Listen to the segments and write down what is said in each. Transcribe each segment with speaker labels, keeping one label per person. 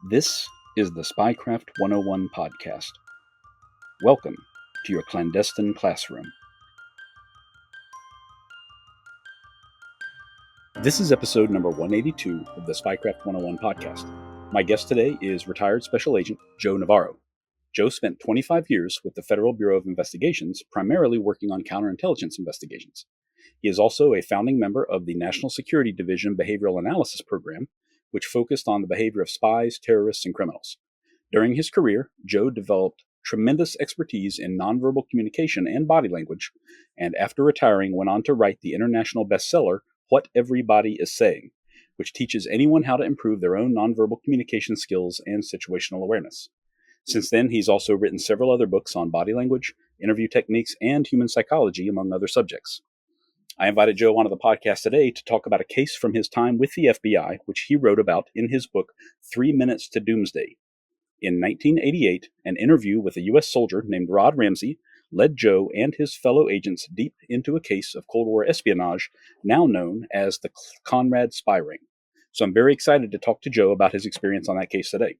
Speaker 1: This is the Spycraft 101 podcast. Welcome to your clandestine classroom. This is episode number 182 of the Spycraft 101 podcast. My guest today is retired Special Agent Joe Navarro. Joe spent 25 years with the Federal Bureau of Investigations, primarily working on counterintelligence investigations. He is also a founding member of the National Security Division Behavioral Analysis Program, which focused on the behavior of spies, terrorists, and criminals. During his career, Joe developed tremendous expertise in nonverbal communication and body language, and after retiring went on to write the international bestseller, What Everybody is Saying, which teaches anyone how to improve their own nonverbal communication skills and situational awareness. Since then, he's also written several other books on body language, interview techniques, and human psychology, among other subjects. I invited Joe onto the podcast today to talk about a case from his time with the FBI, which he wrote about in his book, 3 Minutes to Doomsday. In 1988, an interview with a U.S. soldier named Ramsay led Joe and his fellow agents deep into a case of Cold War espionage, now known as the Conrad spy ring. So I'm very excited to talk to Joe about his experience on that case today.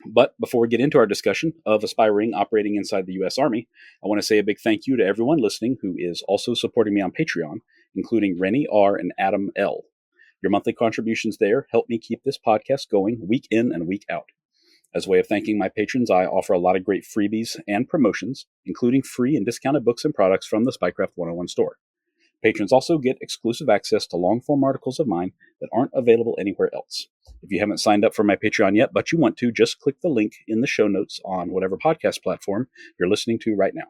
Speaker 1: But before we get into our discussion of a spy ring operating inside the U.S. Army, I want to say a big thank you to everyone listening who is also supporting me on Patreon, including Rennie R. and Adam L. Your monthly contributions there help me keep this podcast going week in and week out. As a way of thanking my patrons, I offer a lot of great freebies and promotions, including free and discounted books and products from the Spycraft 101 store. Patrons also get exclusive access to long-form articles of mine that aren't available anywhere else. If you haven't signed up for my Patreon yet, but you want to, just click the link in the show notes on whatever podcast platform you're listening to right now.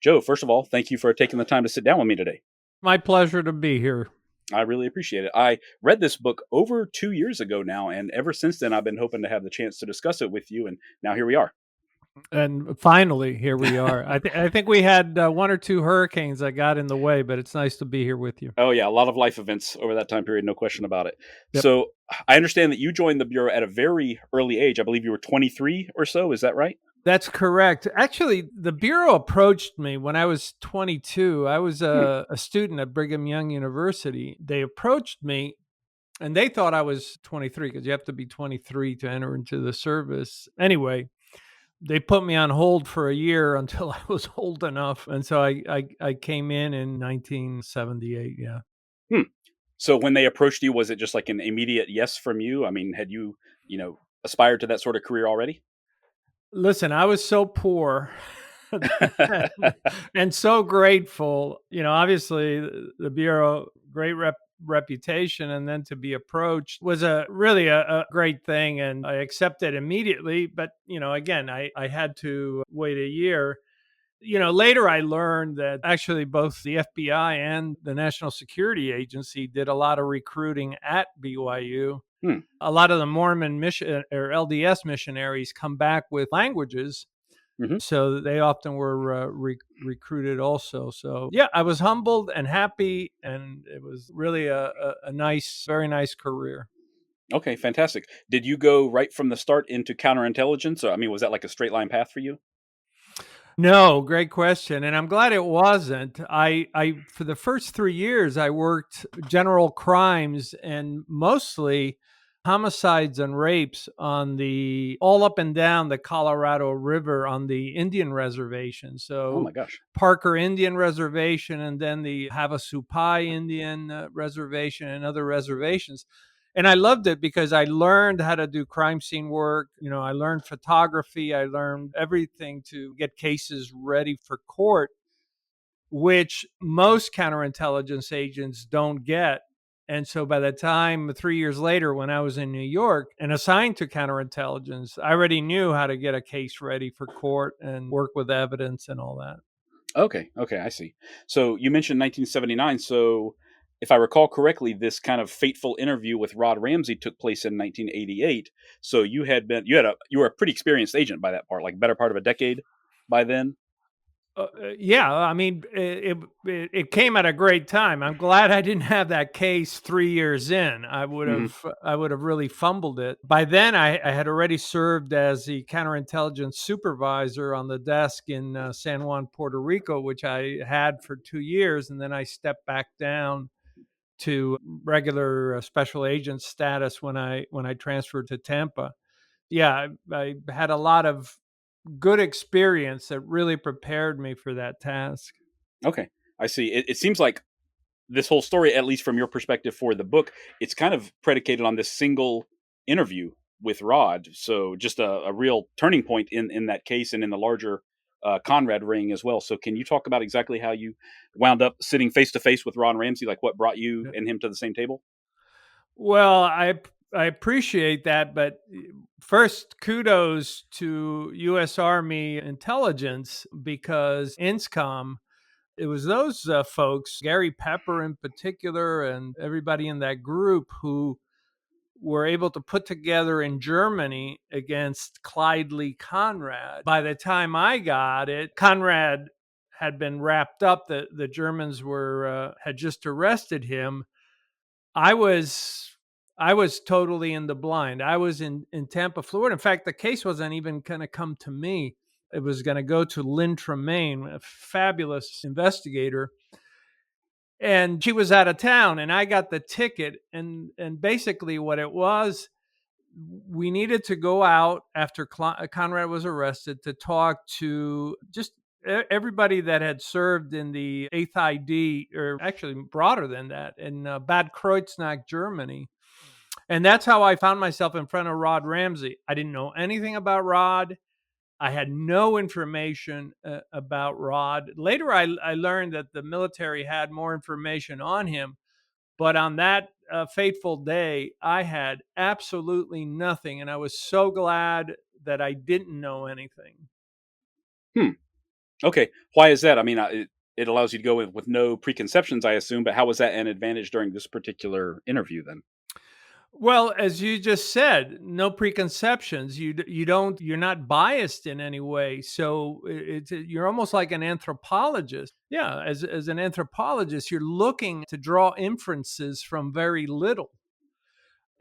Speaker 1: Joe, first of all, thank you for taking the time to sit down with me today.
Speaker 2: My pleasure to be here.
Speaker 1: I really appreciate it. I read this book over 2 years ago now, and ever since then, I've been hoping to have the chance to discuss it with you, and now here we are.
Speaker 2: And finally, here we are. I think we had one or two hurricanes that got in the way, but it's nice to be here with you.
Speaker 1: Oh, yeah, a lot of life events over that time period, no question about it.
Speaker 2: Yep.
Speaker 1: So I understand that you joined the Bureau at a very early age. I believe you were 23 or so. Is that right?
Speaker 2: That's correct. Actually, the Bureau approached me when I was 22. I was a student at Brigham Young University. They approached me, and they thought I was 23 because you have to be 23 to enter into the service. Anyway, they put me on hold for a year until I was old enough. And so I came in 1978. Yeah.
Speaker 1: So when they approached you, was it just like an immediate yes from you? I mean, had you, aspired to that sort of career already?
Speaker 2: Listen, I was so poor and so grateful. Obviously the Bureau, great reputation, and then to be approached was really a great thing, and I accepted immediately. But again, I had to wait a year. Later I learned that actually both the FBI and the National Security Agency did a lot of recruiting at BYU. A lot of the Mormon mission or LDS missionaries come back with languages. Mm-hmm. So they often were recruited also. So yeah, I was humbled and happy, and it was really a nice, very nice career.
Speaker 1: Okay, fantastic. Did you go right from the start into counterintelligence? Or, was that like a straight line path for you?
Speaker 2: No, great question. And I'm glad it wasn't. I for the first 3 years, I worked general crimes and mostly homicides and rapes on all up and down the Colorado River on the Indian reservation. So,
Speaker 1: oh my gosh,
Speaker 2: Parker Indian Reservation, and then the Havasupai Indian Reservation, and other reservations. And I loved it because I learned how to do crime scene work. I learned photography. I learned everything to get cases ready for court, which most counterintelligence agents don't get. And so by the time 3 years later, when I was in New York and assigned to counterintelligence, I already knew how to get a case ready for court and work with evidence and all that.
Speaker 1: Okay, I see. So you mentioned 1979. So if I recall correctly, this kind of fateful interview with Ramsay took place in 1988. So you were a pretty experienced agent by that part, like better part of a decade by then.
Speaker 2: Yeah, it came at a great time. I'm glad I didn't have that case 3 years in. I would have really fumbled it. By then, I had already served as the counterintelligence supervisor on the desk in San Juan, Puerto Rico, which I had for 2 years, and then I stepped back down to regular special agent status when I transferred to Tampa. Yeah, I had a lot of good experience that really prepared me for that task.
Speaker 1: Okay, I see. It seems like this whole story, at least from your perspective for the book, it's kind of predicated on this single interview with Rod. So just a real turning point in that case and in the larger Conrad ring as well. So can you talk about exactly how you wound up sitting face to face with Ron Ramsay? Like what brought you
Speaker 2: Yeah.
Speaker 1: and him to the same table?
Speaker 2: Well, I appreciate that, but first, kudos to US Army intelligence, because INSCOM, it was those folks, Gary Pepper in particular, and everybody in that group who were able to put together in Germany against Clyde Lee Conrad. By the time I got it, Conrad had been wrapped up. The Germans were had just arrested him. I was I was totally in the blind. I was in Tampa, Florida. In fact, the case wasn't even going to come to me. It was going to go to Lynn Tremaine, a fabulous investigator, and she was out of town, and I got the ticket. And basically what it was, we needed to go out after Conrad was arrested to talk to just everybody that had served in the 8th ID, or actually broader than that, in Bad Kreuznach, Germany. And that's how I found myself in front of Rod Ramsay. I didn't know anything about Rod. I had no information about Rod. Later, I learned that the military had more information on him. But on that fateful day, I had absolutely nothing. And I was so glad that I didn't know anything.
Speaker 1: Hmm. Okay. Why is that? I mean, it allows you to go with no preconceptions, I assume. But how was that an advantage during this particular interview then?
Speaker 2: Well, as you just said, no preconceptions. You're not biased in any way. So you're almost like an anthropologist. Yeah, as an anthropologist, you're looking to draw inferences from very little.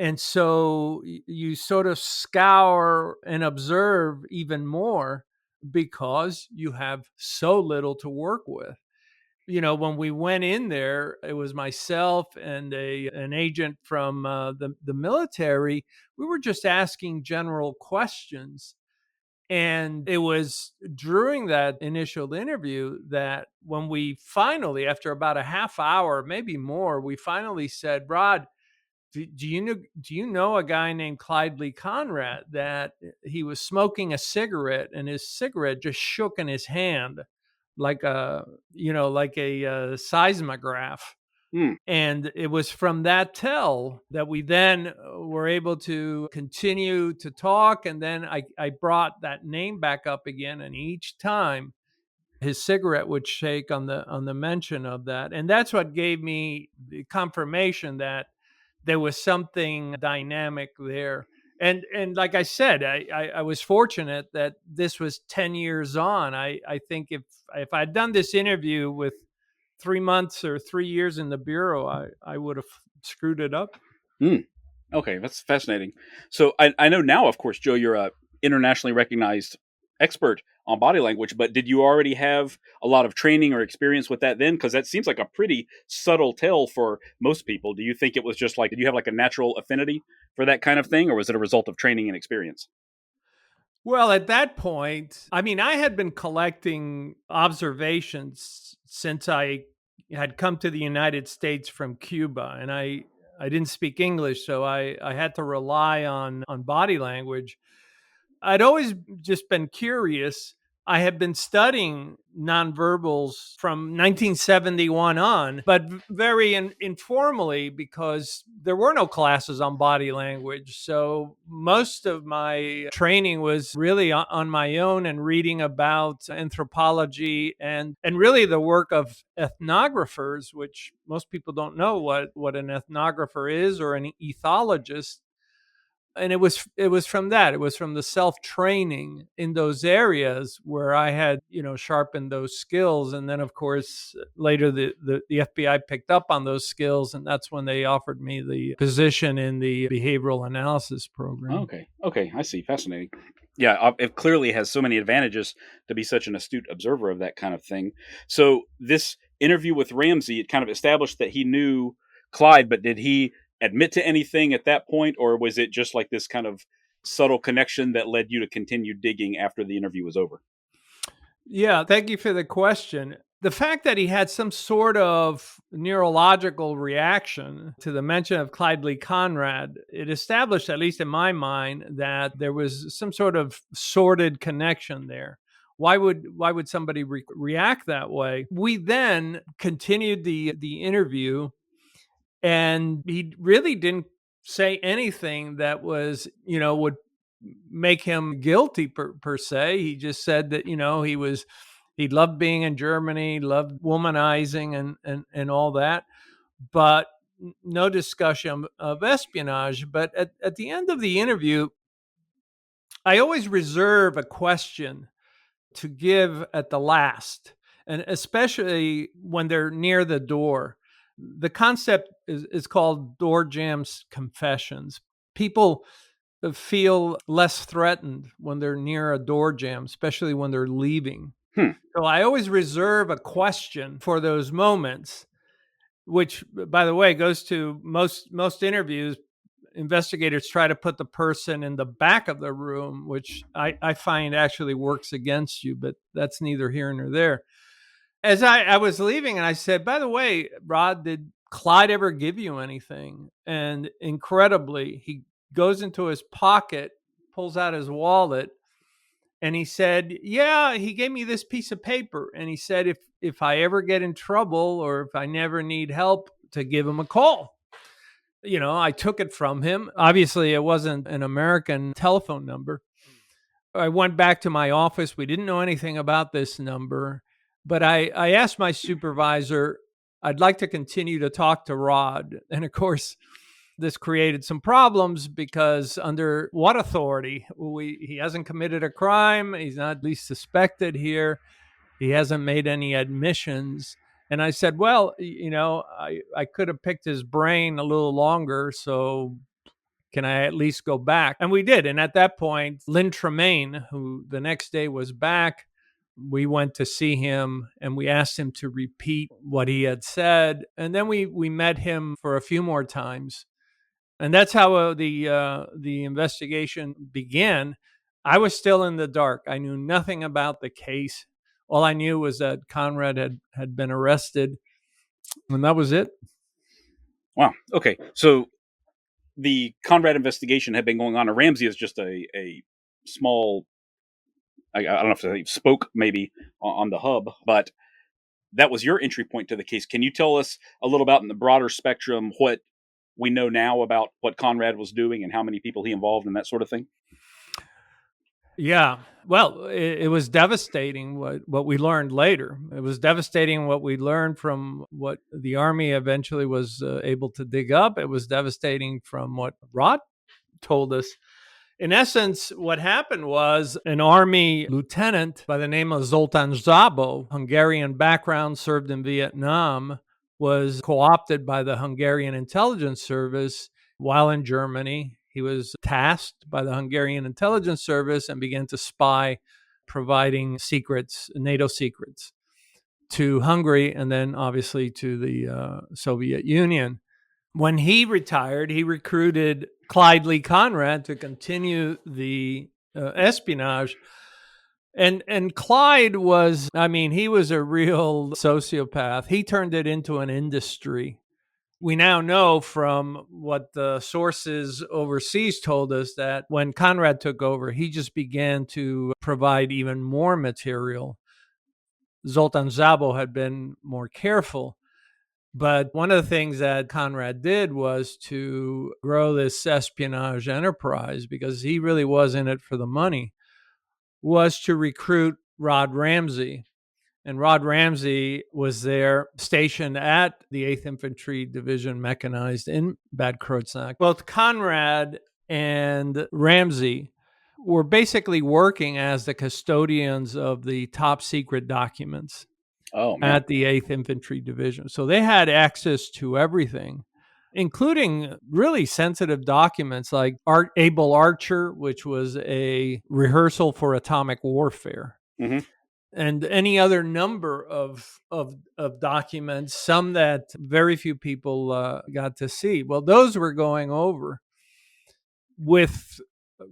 Speaker 2: And so you sort of scour and observe even more because you have so little to work with. When we went in there, it was myself and an agent from the military. We were just asking general questions. And it was during that initial interview that when we finally, after about a half hour, maybe more, we finally said, Rod, do you know a guy named Clyde Lee Conrad, that he was smoking a cigarette and his cigarette just shook in his hand like a seismograph.
Speaker 1: Hmm.
Speaker 2: And it was from that tell that we then were able to continue to talk. And then I brought that name back up again, and each time his cigarette would shake on the mention of that. And that's what gave me the confirmation that there was something dynamic there. And like I said, I was fortunate that this was 10 years on. I think if I'd done this interview with 3 months or 3 years in the bureau, I would have screwed it up.
Speaker 1: Hmm. Okay, that's fascinating. So I know now, of course, Joe, you're a internationally recognized expert on body language, but did you already have a lot of training or experience with that then? Because that seems like a pretty subtle tell for most people. Do you think it was just like, did you have like a natural affinity for that kind of thing, or was it a result of training and experience?
Speaker 2: Well, at that point, I mean, I had been collecting observations since I had come to the United States from Cuba, and I didn't speak English, so I had to rely on body language. I'd always just been curious. I had been studying nonverbals from 1971 on, but very informally, because there were no classes on body language. So most of my training was really on my own, and reading about anthropology and really the work of ethnographers, which most people don't know what an ethnographer is, or an ethologist. And it was from that, it was from the self training in those areas where I had sharpened those skills. And then of course later the FBI picked up on those skills, and that's when they offered me the position in the behavioral analysis program.
Speaker 1: Okay. Okay. I see. Fascinating. Yeah. It clearly has so many advantages to be such an astute observer of that kind of thing. So this interview with Ramsey, it kind of established that he knew Clyde, but did he admit to anything at that point, or was it just like this kind of subtle connection that led you to continue digging after the interview was over?
Speaker 2: Yeah, thank you for the question. The fact that he had some sort of neurological reaction to the mention of Clyde Lee Conrad, it established, at least in my mind, that there was some sort of sordid connection there. Why would somebody react that way? We then continued the interview, and he really didn't say anything that was, would make him guilty per se. He just said that, he loved being in Germany, loved womanizing and all that, but no discussion of espionage. But at the end of the interview, I always reserve a question to give at the last, and especially when they're near the door. The concept is called door jams confessions. People feel less threatened when they're near a door jam, especially when they're leaving. So I always reserve a question for those moments, which, by the way, goes to most interviews. Investigators try to put the person in the back of the room, which I find actually works against you, but that's neither here nor there. As I was leaving, and I said, by the way, Rod, did Clyde ever give you anything? And incredibly, he goes into his pocket, pulls out his wallet, and he said, yeah, he gave me this piece of paper. And he said, if I ever get in trouble or if I never need help, to give him a call. I took it from him. Obviously, it wasn't an American telephone number. I went back to my office. We didn't know anything about this number, but I asked my supervisor, I'd like to continue to talk to Rod. And of course, this created some problems because under what authority? He hasn't committed a crime. He's not at least suspected here. He hasn't made any admissions. And I said, well, I could have picked his brain a little longer. So can I at least go back? And we did. And at that point, Lynn Tremaine, who the next day was back, we went to see him and we asked him to repeat what he had said. And then we met him for a few more times. And that's how the investigation began. I was still in the dark. I knew nothing about the case. All I knew was that Conrad had been arrested, and that was it.
Speaker 1: Wow. Okay. So the Conrad investigation had been going on, and Ramsay is just a small, I don't know if they spoke maybe on the hub, but that was your entry point to the case. Can you tell us a little about, in the broader spectrum, what we know now about what Conrad was doing and how many people he involved and that sort of thing?
Speaker 2: Yeah. Well, it was devastating what we learned later. It was devastating what we learned from what the Army eventually was able to dig up. It was devastating from what Rod told us. In essence, what happened was an Army lieutenant by the name of Zoltán Szabo, Hungarian background, served in Vietnam, was co-opted by the Hungarian intelligence service while in Germany. He was tasked by the Hungarian intelligence service and began to spy, providing secrets, NATO secrets, to Hungary and then obviously to the Soviet Union. When he retired, he recruited Clyde Lee Conrad to continue the espionage. And Clyde was, he was a real sociopath. He turned it into an industry. We now know from what the sources overseas told us that when Conrad took over, he just began to provide even more material. Zoltán Szabo had been more careful. But one of the things that Conrad did was to grow this espionage enterprise, because he really was in it for the money, was to recruit Rod Ramsay. And Rod Ramsay was there, stationed at the 8th Infantry Division Mechanized in Bad Kreuznach. Both Conrad and Ramsay were basically working as the custodians of the top secret documents at the 8th Infantry Division. So they had access to everything, including really sensitive documents like Able Archer, which was a rehearsal for atomic warfare.
Speaker 1: Mm-hmm.
Speaker 2: and any other number of documents, some that very few people got to see. Well, those were going over. With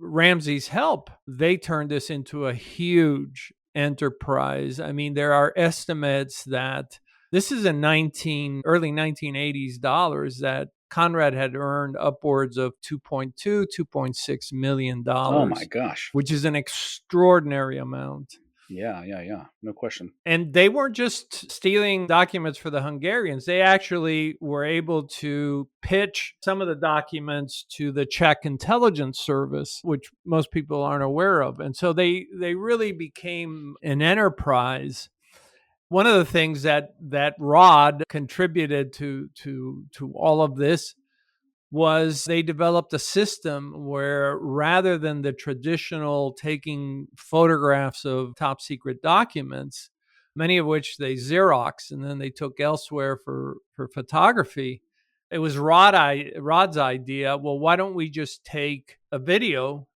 Speaker 2: Ramsay's help, they turned this into a huge enterprise. I mean, there are estimates that this is in early 1980s dollars, that Conrad had earned upwards of 2.6 million
Speaker 1: Oh my
Speaker 2: dollars,
Speaker 1: gosh.
Speaker 2: which is an extraordinary amount.
Speaker 1: Yeah. No question.
Speaker 2: And they weren't just stealing documents for the Hungarians. They actually were able to pitch some of the documents to the Czech intelligence service, which most people aren't aware of. And so they really became an enterprise. One of the things that Rod contributed to all of this was they developed a system where, rather than the traditional taking photographs of top secret documents, many of which they Xerox and then they took elsewhere for photography, it was Rod's idea. Well, why don't we just take a video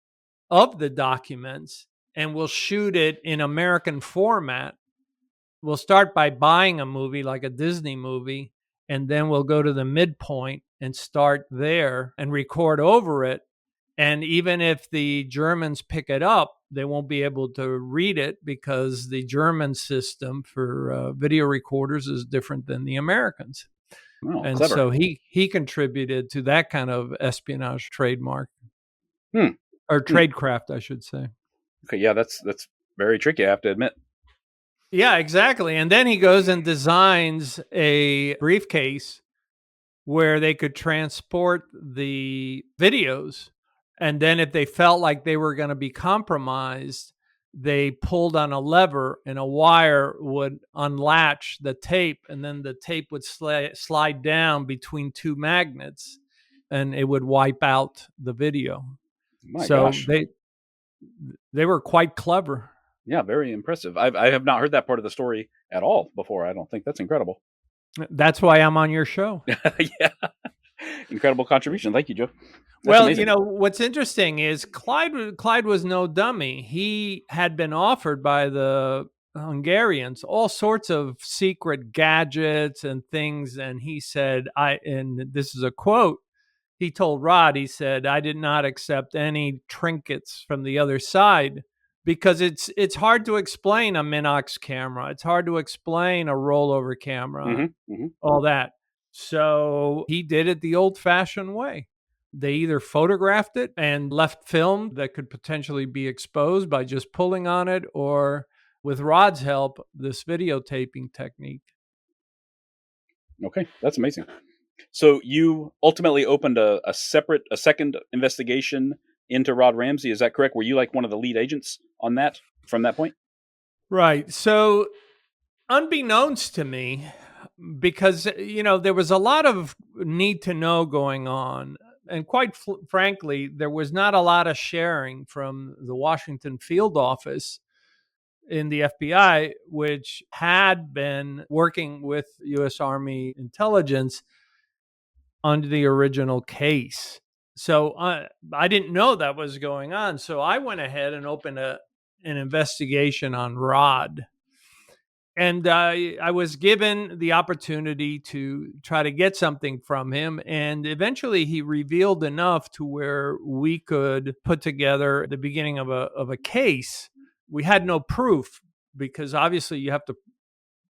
Speaker 2: of the documents and we'll shoot it in American format? We'll start by buying a movie like a Disney movie, and then we'll go to the midpoint and start there and record over it. And even if the Germans pick it up, they won't be able to read it because the German system for video recorders is different than the Americans.
Speaker 1: Oh,
Speaker 2: And
Speaker 1: clever.
Speaker 2: so he contributed to that kind of espionage trademark, or tradecraft, I should say.
Speaker 1: Okay, yeah, that's very tricky, I have to admit.
Speaker 2: Yeah, exactly. And then he goes and designs a briefcase where they could transport the videos. And then if they felt like they were going to be compromised, they pulled on a lever and a wire would unlatch the tape, and then the tape would slide down between two magnets and it would wipe out the video.
Speaker 1: My gosh.
Speaker 2: They were quite clever.
Speaker 1: Yeah, very impressive. I have not heard that part of the story at all before. I don't think. That's incredible.
Speaker 2: That's why I'm on your show.
Speaker 1: Yeah. Incredible contribution. Thank you, Joe.
Speaker 2: Well, amazing. What's interesting is Clyde was no dummy. He had been offered by the Hungarians all sorts of secret gadgets and things, and he said, and this is a quote, he told Rod, he said, "I did not accept any trinkets from the other side, because it's hard to explain a Minox camera. It's hard to explain a rollover camera, all that." So he did it the old-fashioned way. They either photographed it and left film that could potentially be exposed by just pulling on it, or with Rod's help, this videotaping technique.
Speaker 1: Okay, that's amazing. So you ultimately opened a second investigation into Rod Ramsay. Is that correct? Were you like one of the lead agents on that from that point?
Speaker 2: Right. So unbeknownst to me, because, there was a lot of need to know going on. And quite frankly, there was not a lot of sharing from the Washington field office in the FBI, which had been working with US Army intelligence under the original case. So I didn't know that was going on. So I went ahead and opened an investigation on Rod. And I was given the opportunity to try to get something from him. And eventually he revealed enough to where we could put together the beginning of a case. We had no proof, because obviously you have to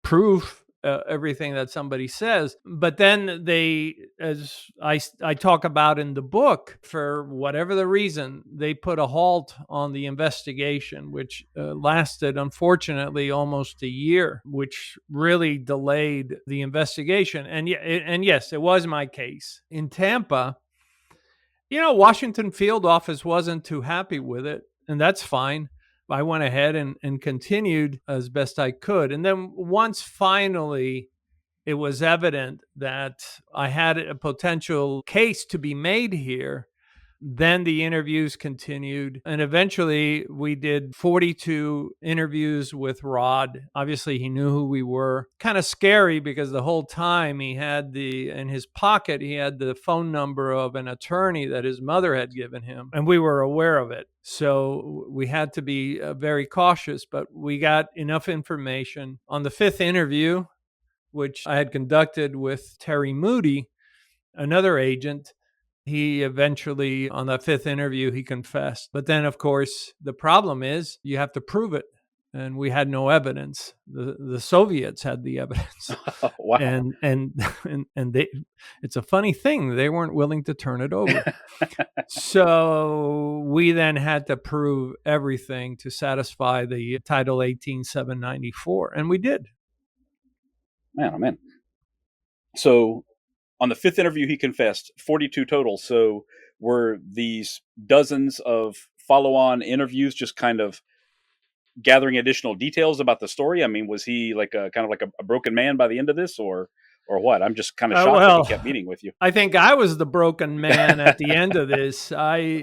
Speaker 2: prove everything that somebody says. But then they, as I talk about in the book, for whatever the reason, they put a halt on the investigation, which lasted, unfortunately, almost a year, which really delayed the investigation. And yes, it was my case in Tampa. Washington field office wasn't too happy with it, and that's fine. I went ahead and continued as best I could. And then once finally it was evident that I had a potential case to be made here, Then the interviews continued, and eventually we did 42 interviews with Rod. Obviously, he knew who we were. Kind of scary because the whole time he had in his pocket, he had the phone number of an attorney that his mother had given him, and we were aware of it. So we had to be very cautious, but we got enough information. On the fifth interview, which I had conducted with Terry Moody, another agent, he eventually, on that fifth interview, he confessed. But then, of course, the problem is you have to prove it. And we had no evidence. The Soviets had the evidence.
Speaker 1: Wow.
Speaker 2: And they, it's a funny thing. They weren't willing to turn it over. So we then had to prove everything to satisfy the Title 18794. And we did.
Speaker 1: Man, oh man. So on the fifth interview, he confessed 42 total. So were these dozens of follow-on interviews just kind of gathering additional details about the story? I mean, was he like a broken man by the end of this, or what? I'm just kind of shocked that he kept meeting with you.
Speaker 2: I think I was the broken man at the end of this. I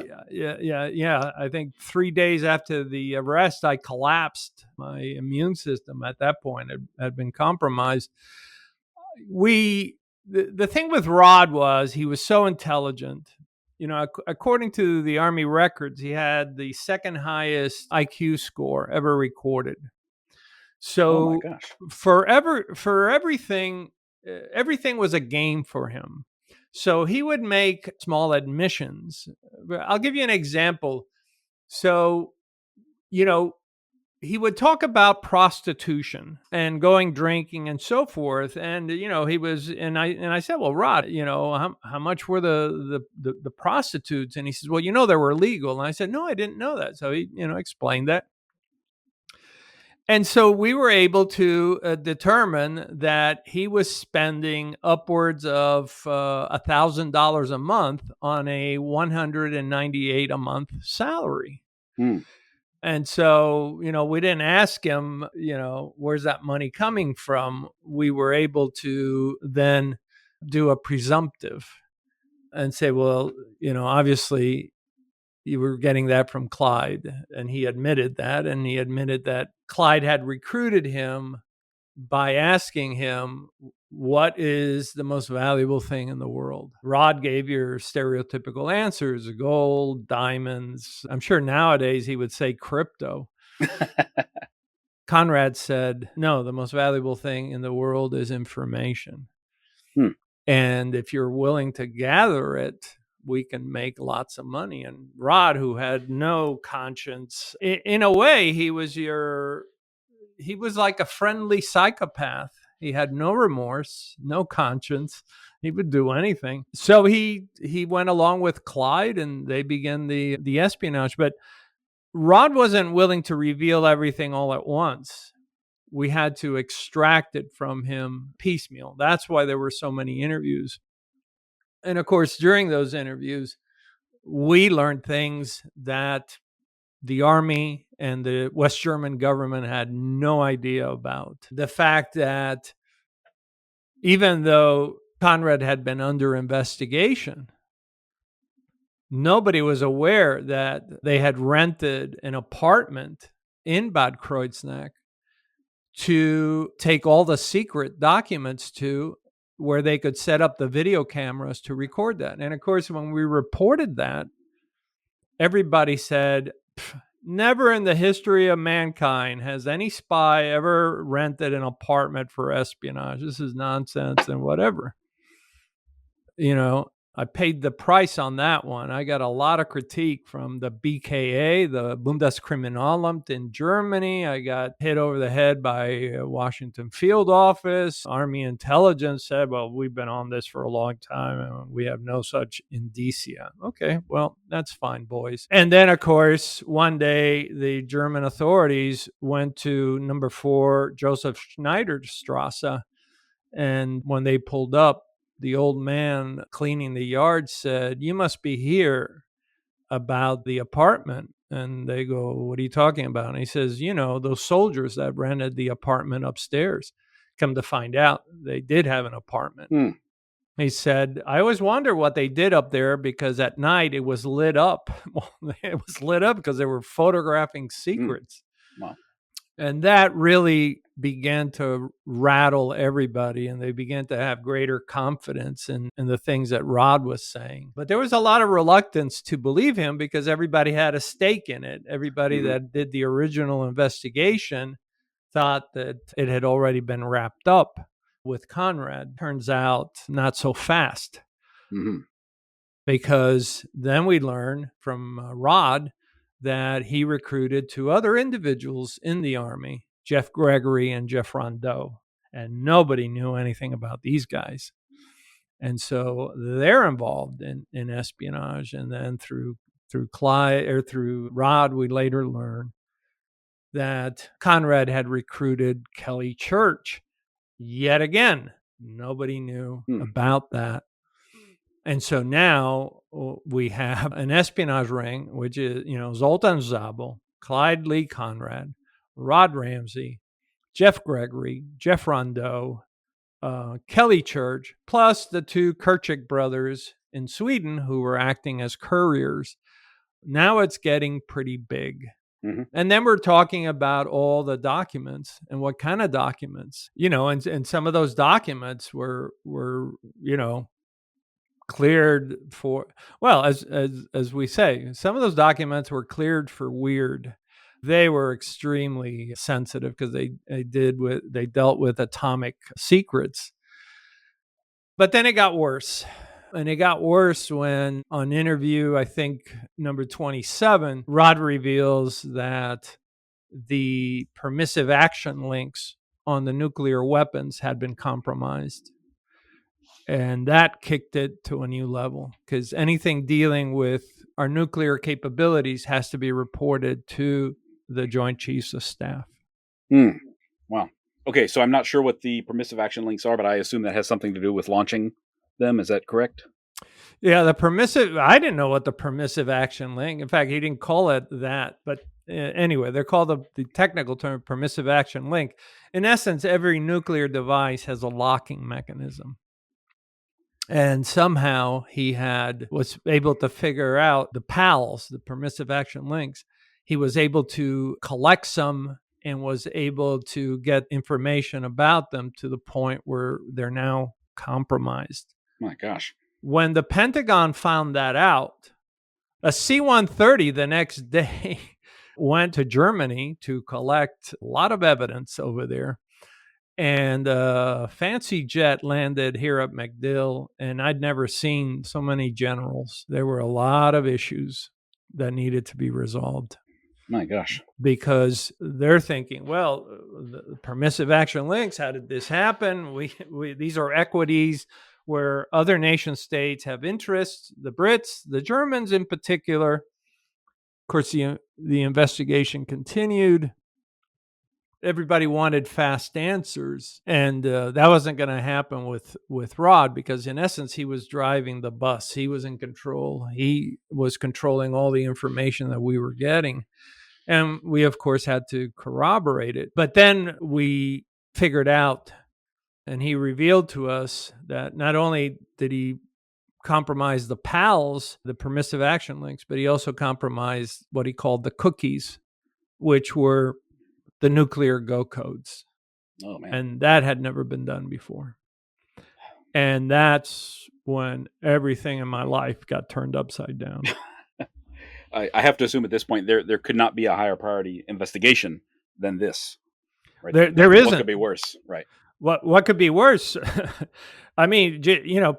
Speaker 2: think 3 days after the arrest, I collapsed. My immune system at that point had been compromised. The thing with Rod was he was so intelligent. You know, according to the Army records, he had the second highest IQ score ever recorded. So,
Speaker 1: oh my gosh,
Speaker 2: for everything was a game for him. So he would make small admissions. I'll give you an example. So, you know, he would talk about prostitution and going drinking and so forth. And, you know, I said, well, Rod, you know, how much were the prostitutes? And he says, well, you know, they were illegal. And I said, no, I didn't know that. So he, you know, explained that. And so we were able to determine that he was spending upwards of $1,000 a month on a $198 a month salary. And so, you know, we didn't ask him, you know, where's that money coming from? We were able to then do a presumptive and say, well, you know, obviously you were getting that from Clyde. And he admitted that. And he admitted that Clyde had recruited him by asking him, what is the most valuable thing in the world? Rod gave your stereotypical answers: gold, diamonds. I'm sure nowadays he would say crypto. Conrad said, no, the most valuable thing in the world is information. And if you're willing to gather it, we can make lots of money. And Rod, who had no conscience, in a way, he was like a friendly psychopath. He had no remorse, no conscience. He would do anything. So he went along with Clyde, and they began the espionage. But Rod wasn't willing to reveal everything all at once. We had to extract it from him piecemeal. That's why there were so many interviews. And of course, during those interviews, we learned things that the Army and the West German government had no idea about. The fact that even though Conrad had been under investigation, nobody was aware that they had rented an apartment in Bad Kreuznach to take all the secret documents to, where they could set up the video cameras to record that. And of course, when we reported that, everybody said, never in the history of mankind has any spy ever rented an apartment for espionage. This is nonsense and whatever. You know, I paid the price on that one. I got a lot of critique from the BKA, the Bundeskriminalamt in Germany. I got hit over the head by Washington Field Office. Army intelligence said, well, we've been on this for a long time and we have no such indicia. Okay, well, that's fine, boys. And then, of course, one day the German authorities went to number 4 Joseph Schneiderstrasse. And when they pulled up, the old man cleaning the yard said, you must be here about the apartment. And they go, what are you talking about? And he says, you know, those soldiers that rented the apartment upstairs. Come to find out, they did have an apartment. He said, I always wonder what they did up there because at night it was lit up. Well, it was lit up because they were photographing secrets.
Speaker 1: Wow.
Speaker 2: And that really began to rattle everybody, and they began to have greater confidence in the things that Rod was saying. But there was a lot of reluctance to believe him because everybody had a stake in it. Everybody that did the original investigation thought that it had already been wrapped up with Conrad. Turns out not so fast. Because then we learn from Rod that he recruited two other individuals in the Army, Jeff Gregory and Jeff Rondeau, and nobody knew anything about these guys. And so they're involved in espionage. And then through Clyde or through Rod, we later learn that Conrad had recruited Kelly Church. Yet again, nobody knew about that. And so now we have an espionage ring, which is, Zoltan Zabel, Clyde Lee Conrad, Rod Ramsay, Jeff Gregory, Jeff Rondeau, Kelly Church, plus the two Kirchig brothers in Sweden who were acting as couriers. Now it's getting pretty big. And then we're talking about all the documents and what kind of documents, and some of those documents were cleared for, well, as we say, some of those documents were cleared for weird. They were extremely sensitive because they dealt with atomic secrets. But then it got worse. And it got worse when on interview, I think number 27, Rod reveals that the permissive action links on the nuclear weapons had been compromised. And that kicked it to a new level because anything dealing with our nuclear capabilities has to be reported to the Joint Chiefs of Staff.
Speaker 1: Wow. Okay, so I'm not sure what the permissive action links are, but I assume that has something to do with launching them. Is that correct?
Speaker 2: Yeah, I didn't know what the permissive action link. In fact, he didn't call it that. But anyway, they're called the technical term permissive action link. In essence, every nuclear device has a locking mechanism. And somehow he was able to figure out the PALs, the permissive action links. He was able to collect some and was able to get information about them to the point where they're now compromised.
Speaker 1: My gosh.
Speaker 2: When the Pentagon found that out, a C-130 the next day went to Germany to collect a lot of evidence over there. And a fancy jet landed here at MacDill, and I'd never seen so many generals. There were a lot of issues that needed to be resolved.
Speaker 1: My gosh.
Speaker 2: Because they're thinking, well, the permissive action links, how did this happen? These are equities where other nation states have interests, the Brits, the Germans in particular. Of course, the investigation continued. Everybody wanted fast answers, and that wasn't going to happen with Rod because, in essence, he was driving the bus. He was in control. He was controlling all the information that we were getting, and we, of course, had to corroborate it. But then we figured out, and he revealed to us that not only did he compromise the PALs, the permissive action links, but he also compromised what he called the cookies, which were the nuclear go codes.
Speaker 1: Oh, man.
Speaker 2: And that had never been done before. And that's when everything in my life got turned upside down.
Speaker 1: I have to assume at this point there could not be a higher priority investigation than this. Right?
Speaker 2: There isn't.
Speaker 1: What could be worse? Right.
Speaker 2: What could be worse? I mean,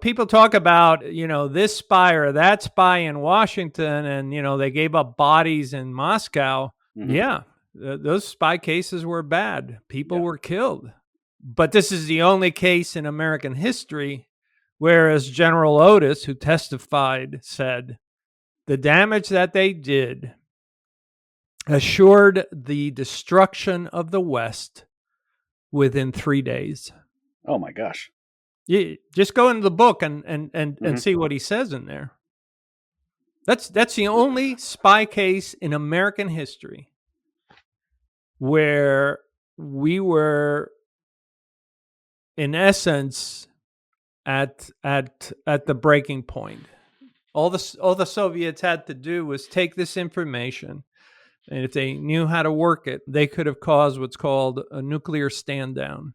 Speaker 2: people talk about, this spy or that spy in Washington and, they gave up bodies in Moscow. Mm-hmm. Yeah. Those spy cases were bad. People were killed. But this is the only case in American history where, as General Otis, who testified, said, the damage that they did assured the destruction of the West within 3 days.
Speaker 1: Oh, my gosh.
Speaker 2: You just go into the book and see what he says in there. That's the only spy case in American history where we were, in essence, at the breaking point. All the Soviets had to do was take this information, and if they knew how to work it, they could have caused what's called a nuclear stand down.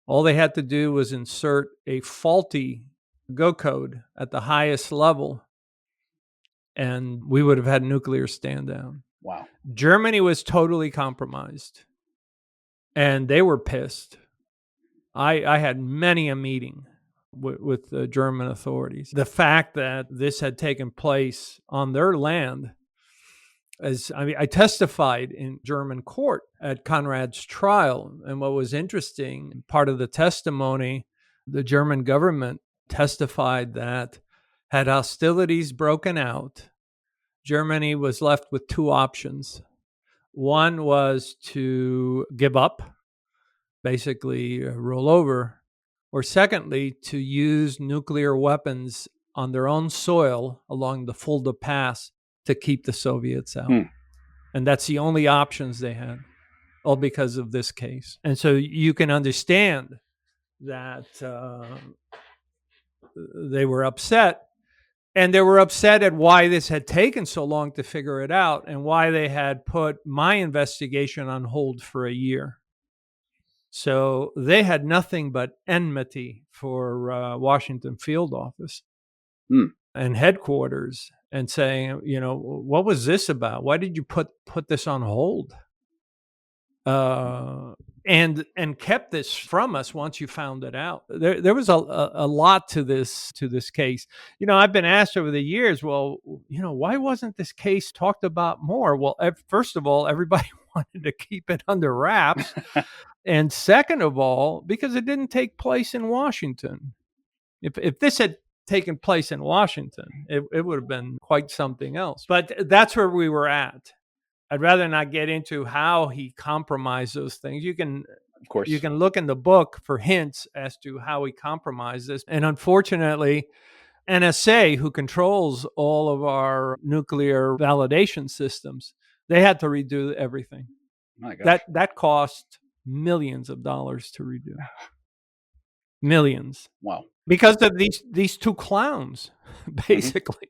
Speaker 2: All they had to do was insert a faulty go code at the highest level, and we would have had nuclear stand down.
Speaker 1: Wow.
Speaker 2: Germany was totally compromised, and they were pissed. I had many a meeting with the German authorities. The fact that this had taken place on their land, I testified in German court at Conrad's trial, and what was interesting, part of the testimony, the German government testified that had hostilities broken out, Germany was left with two options. One was to give up, basically roll over, or secondly, to use nuclear weapons on their own soil along the Fulda Pass to keep the Soviets out. And that's the only options they had, all because of this case. And so you can understand that they were upset. And they were upset at why this had taken so long to figure it out and why they had put my investigation on hold for a year. So they had nothing but enmity for Washington field office and headquarters, and saying, what was this about? Why did you put this on hold? And kept this from us once you found it out. There was a lot to this case. I've been asked over the years, well, why wasn't this case talked about more? Well, first of all, everybody wanted to keep it under wraps. And second of all, because it didn't take place in Washington. If this had taken place in Washington, it would have been quite something else. But that's where we were at. I'd rather not get into how he compromised those things. You can look in the book for hints as to how he compromised this. And unfortunately, NSA, who controls all of our nuclear validation systems, they had to redo everything.
Speaker 1: My gosh.
Speaker 2: That cost millions of dollars to redo. Millions.
Speaker 1: Wow.
Speaker 2: Because of these two clowns, basically.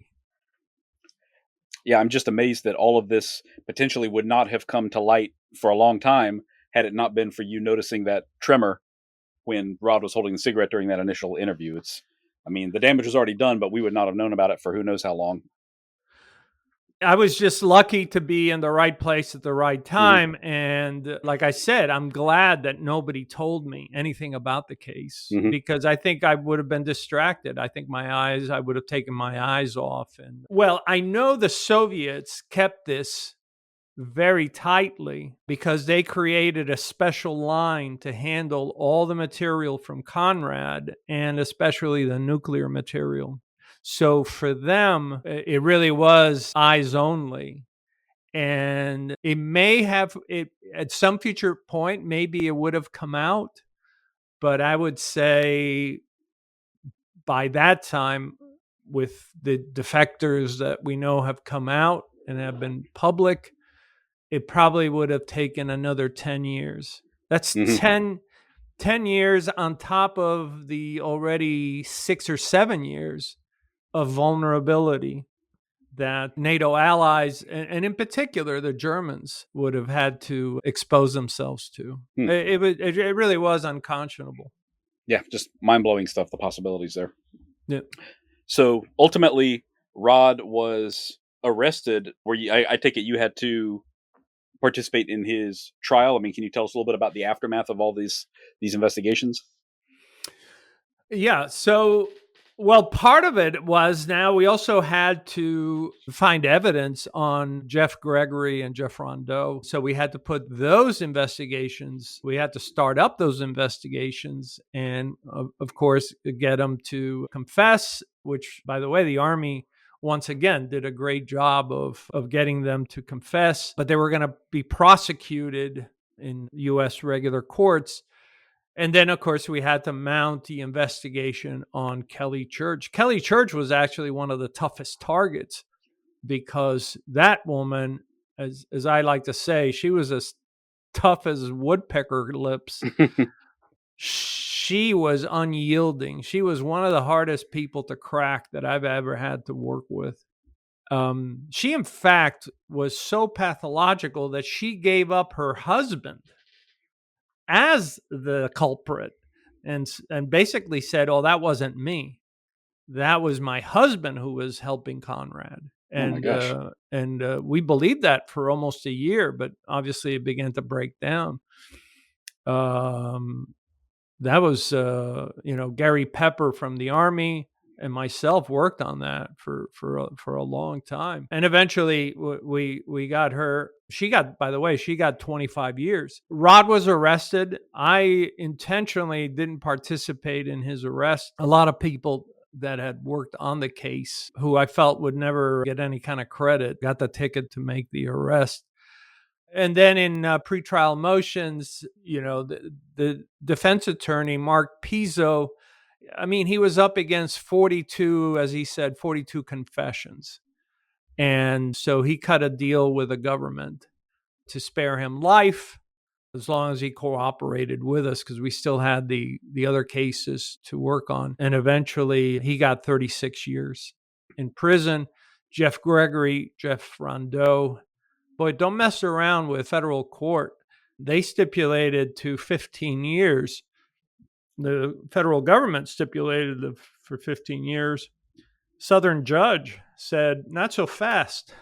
Speaker 1: Yeah, I'm just amazed that all of this potentially would not have come to light for a long time had it not been for you noticing that tremor when Rod was holding the cigarette during that initial interview. The damage was already done, but we would not have known about it for who knows how long.
Speaker 2: I was just lucky to be in the right place at the right time. And like I said, I'm glad that nobody told me anything about the case, because I think I would have been distracted. I think I would have taken my eyes off. And I know the Soviets kept this very tightly because they created a special line to handle all the material from Conrad, and especially the nuclear material. So for them, it really was eyes only. And it may have, at some future point, maybe it would have come out. But I would say by that time, with the defectors that we know have come out and have been public, it probably would have taken another 10 years. That's 10 years on top of the already 6 or 7 years of vulnerability that NATO allies, and in particular the Germans, would have had to expose themselves to. It really was unconscionable.
Speaker 1: Yeah, just mind-blowing stuff, the possibilities there.
Speaker 2: Yeah.
Speaker 1: So ultimately, Rod was arrested. I take it you had to participate in his trial. Can you tell us a little bit about the aftermath of all these investigations?
Speaker 2: Yeah, so part of it was, now we also had to find evidence on Jeff Gregory and Jeff Rondeau. So we had to put those investigations, we had to start up those investigations and, of course, get them to confess, which, by the way, the Army, once again, did a great job of getting them to confess. But they were going to be prosecuted in U.S. regular courts. And then, of course, we had to mount the investigation on Kelly Church. Kelly Church was actually one of the toughest targets, because that woman, as I like to say, she was as tough as woodpecker lips. she was unyielding. She was one of the hardest people to crack that I've ever had to work with. She, in fact, was so pathological that she gave up her husband as the culprit and basically said, "Oh, that wasn't me. That was my husband who was helping Conrad."
Speaker 1: Oh my gosh.
Speaker 2: We believed that for almost a year, but obviously it began to break down. That was, Gary Pepper from the Army and myself worked on that for a long time. And eventually we got her. By the way, she got 25 years. Rod was arrested. I intentionally didn't participate in his arrest. A lot of people that had worked on the case, who I felt would never get any kind of credit, got the ticket to make the arrest. And then in pretrial motions, the defense attorney, Mark Pizzo, I mean, he was up against 42, as he said, 42 confessions. And so he cut a deal with the government to spare him life as long as he cooperated with us, because we still had the other cases to work on. And eventually he got 36 years in prison. Jeff Rondeau, boy, don't mess around with federal court. They stipulated to 15 years. The federal government stipulated for 15 years. Southern judge said, not so fast.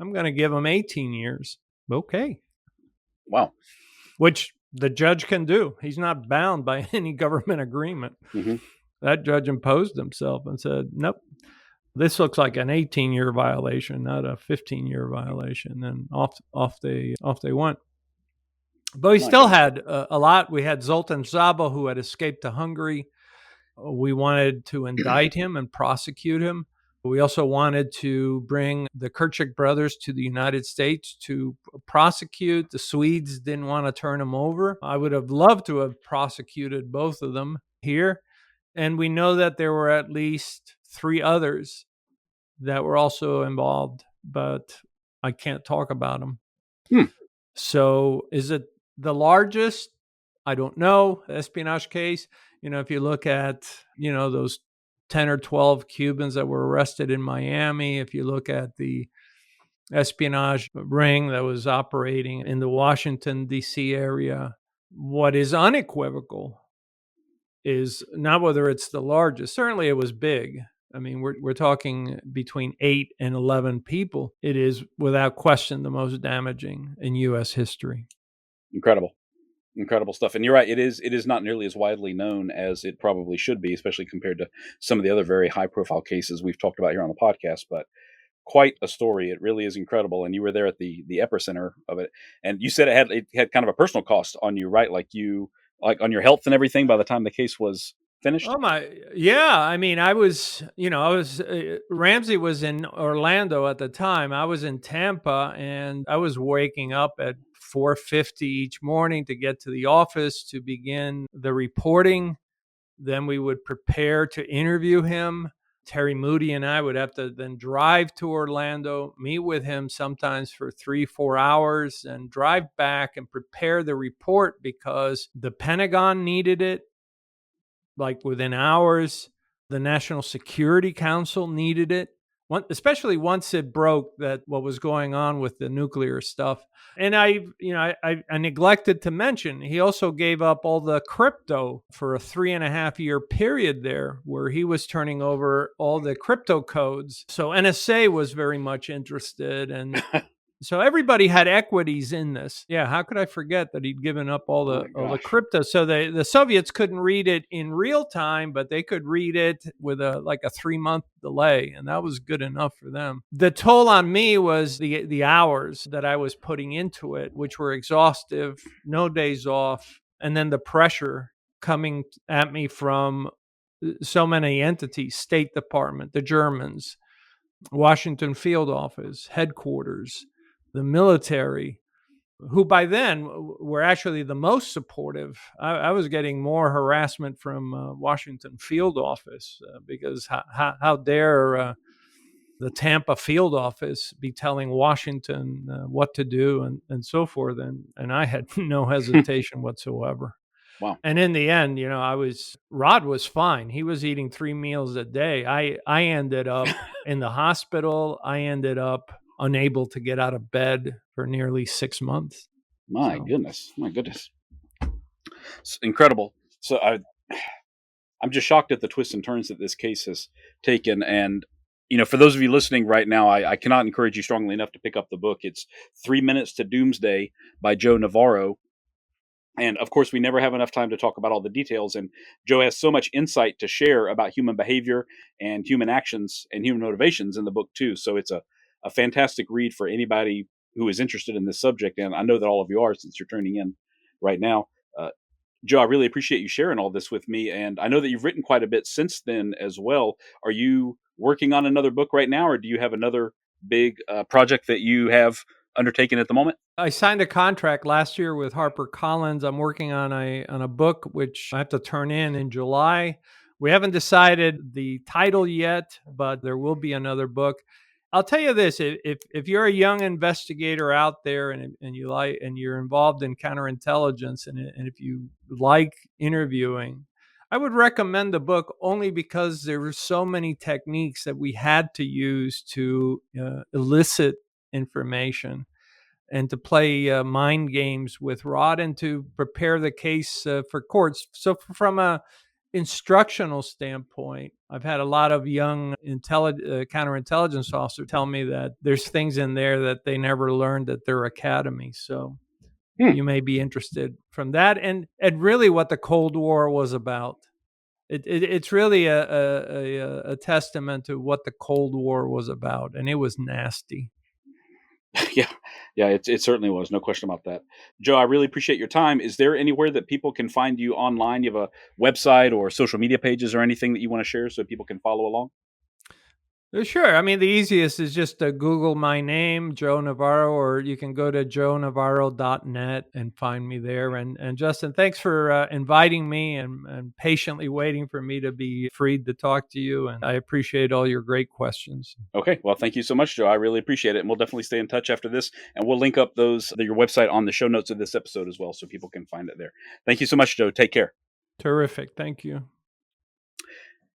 Speaker 2: I'm going to give him 18 years. Okay.
Speaker 1: Wow.
Speaker 2: Which the judge can do. He's not bound by any government agreement. Mm-hmm. That judge imposed himself and said, nope, this looks like an 18-year violation, not a 15-year violation. And off they went. But we still had a lot. We had Zoltan Szabo, who had escaped to Hungary. We wanted to indict him and prosecute him. We also wanted to bring the Kerchik brothers to the United States to prosecute. The Swedes didn't want to turn him over. I would have loved to have prosecuted both of them here. And we know that there were at least 3 others that were also involved, but I can't talk about them. So is it the largest? I don't know. Espionage case. If you look at, those 10 or 12 Cubans that were arrested in Miami, if you look at the espionage ring that was operating in the Washington, D.C. area, what is unequivocal is not whether it's the largest. Certainly it was big. I mean, we're talking between 8 and 11 people. It is without question the most damaging in U.S. history.
Speaker 1: Incredible stuff. And you're right, it is not nearly as widely known as it probably should be, especially compared to some of the other very high profile cases we've talked about here on the podcast. But quite a story. It really is incredible. And you were there at the epicenter of it. And you said it had kind of a personal cost on you, right? Like on your health and everything by the time the case was finished?
Speaker 2: Oh my, yeah. I mean, Ramsay was in Orlando at the time. I was in Tampa, and I was waking up at 4:50 each morning to get to the office to begin the reporting. Then we would prepare to interview him. Terry Moody and I would have to then drive to Orlando, meet with him sometimes for 3-4 hours, and drive back and prepare the report because the Pentagon needed it. Like within hours, the National Security Council needed it, especially once it broke that what was going on with the nuclear stuff. And I neglected to mention, he also gave up all the crypto for a 3.5-year period there where he was turning over all the crypto codes. So NSA was very much interested, and so everybody had equities in this. Yeah, how could I forget that he'd given up all the crypto? So the Soviets couldn't read it in real time, but they could read it with a 3-month delay, and that was good enough for them. The toll on me was the hours that I was putting into it, which were exhaustive, no days off, and then the pressure coming at me from so many entities, State Department, the Germans, Washington Field Office, headquarters, the military, who by then were actually the most supportive. I was getting more harassment from Washington Field Office because how dare the Tampa Field Office be telling Washington what to do and so forth. And I had no hesitation whatsoever.
Speaker 1: Wow.
Speaker 2: And in the end, Rod was fine. He was eating 3 meals a day. I ended up in the hospital. I ended up unable to get out of bed for nearly 6 months.
Speaker 1: My
Speaker 2: So,
Speaker 1: goodness. My goodness. It's incredible. So I'm just shocked at the twists and turns that this case has taken. And, for those of you listening right now, I cannot encourage you strongly enough to pick up the book. It's 3 Minutes to Doomsday by Joe Navarro. And of course, we never have enough time to talk about all the details. And Joe has so much insight to share about human behavior and human actions and human motivations in the book, too. So it's a fantastic read for anybody who is interested in this subject. And I know that all of you are, since you're tuning in right now. Joe, I really appreciate you sharing all this with me. And I know that you've written quite a bit since then as well. Are you working on another book right now, or do you have another big project that you have undertaken at the moment?
Speaker 2: I signed a contract last year with HarperCollins. I'm working on a book which I have to turn in July. We haven't decided the title yet, but there will be another book. I'll tell you this: if you're a young investigator out there and you're involved in counterintelligence and if you like interviewing, I would recommend the book only because there were so many techniques that we had to use to elicit information and to play mind games with Rod and to prepare the case for courts. So from a instructional standpoint, I've had a lot of young counterintelligence officers tell me that there's things in there that they never learned at their academy. So you may be interested from that, and really what the Cold War was about. It's really a testament to what the Cold War was about, and it was nasty.
Speaker 1: Yeah, it certainly was. No question about that. Joe, I really appreciate your time. Is there anywhere that people can find you online? You have a website or social media pages or anything that you want to share so people can follow along?
Speaker 2: Sure. I mean, the easiest is just to Google my name, Joe Navarro, or you can go to joenavarro.net and find me there. And Justin, thanks for inviting me and patiently waiting for me to be freed to talk to you. And I appreciate all your great questions.
Speaker 1: Okay. Well, thank you so much, Joe. I really appreciate it. And we'll definitely stay in touch after this. And we'll link up your website on the show notes of this episode as well so people can find it there. Thank you so much, Joe. Take care.
Speaker 2: Terrific. Thank you.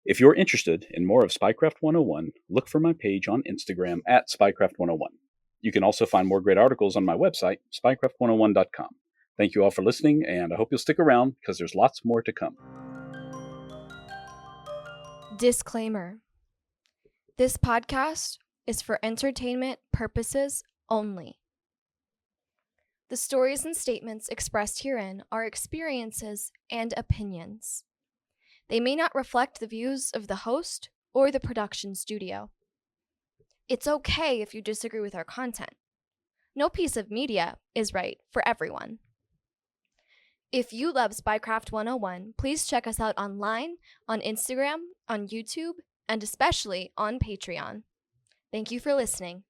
Speaker 1: If you're interested in more of Spycraft 101, look for my page on Instagram at Spycraft 101. You can also find more great articles on my website, spycraft101.com. Thank you all for listening, and I hope you'll stick around because there's lots more to come.
Speaker 3: Disclaimer. This podcast is for entertainment purposes only. The stories and statements expressed herein are experiences and opinions. They may not reflect the views of the host or the production studio. It's okay if you disagree with our content. No piece of media is right for everyone. If you love Spycraft 101, please check us out online, on Instagram, on YouTube, and especially on Patreon. Thank you for listening.